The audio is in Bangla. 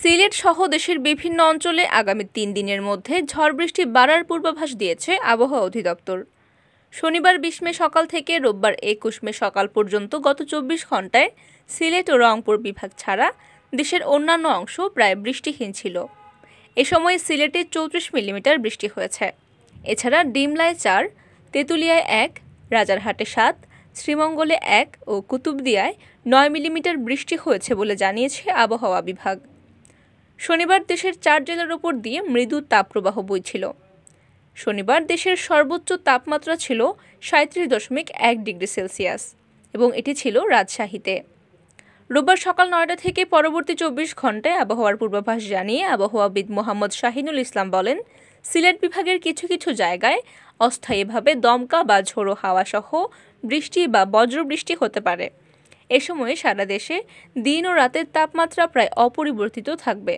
সিলেট সহ দেশের বিভিন্ন অঞ্চলে আগামী ৩ দিনের মধ্যে ঝড় বৃষ্টি বাড়ার পূর্বাভাস দিয়েছে আবহাওয়া অধিদপ্তর। শনিবার ২০ মে সকাল থেকে রোববার ২১ মে সকাল পর্যন্ত গত ২৪ ঘন্টায় সিলেট ও রংপুর বিভাগ ছাড়া দেশের অন্যান্য অংশ প্রায় বৃষ্টিহীন ছিল। এ সময় সিলেটে ৩৪ মিলিমিটার বৃষ্টি হয়েছে। এছাড়া ডিমলায় ৪, তেঁতুলিয়ায় ১, রাজারহাটে ৭, শ্রীমঙ্গলে ১ ও কুতুবদিয়ায় ৯ মিলিমিটার বৃষ্টি হয়েছে বলে জানিয়েছে আবহাওয়া বিভাগ। শনিবার দেশের ৪ জেলার ওপর দিয়ে মৃদু তাপপ্রবাহ বইছিল। শনিবার দেশের সর্বোচ্চ তাপমাত্রা ছিল ৩৭.১ ডিগ্রি সেলসিয়াস এবং এটি ছিল রাজশাহীতে। রোববার সকাল ৯টা থেকে পরবর্তী ২৪ ঘন্টায় আবহাওয়ার পূর্বাভাস জানিয়ে আবহাওয়াবিদ মোহাম্মদ শাহিনুল ইসলাম বলেন, সিলেট বিভাগের কিছু কিছু জায়গায় অস্থায়ীভাবে দমকা বা ঝোড়ো হাওয়া সহ বৃষ্টি বা বজ্রবৃষ্টি হতে পারে। এ সময় সারা দেশে দিন ও রাতের তাপমাত্রা প্রায় অপরিবর্তিত থাকবে।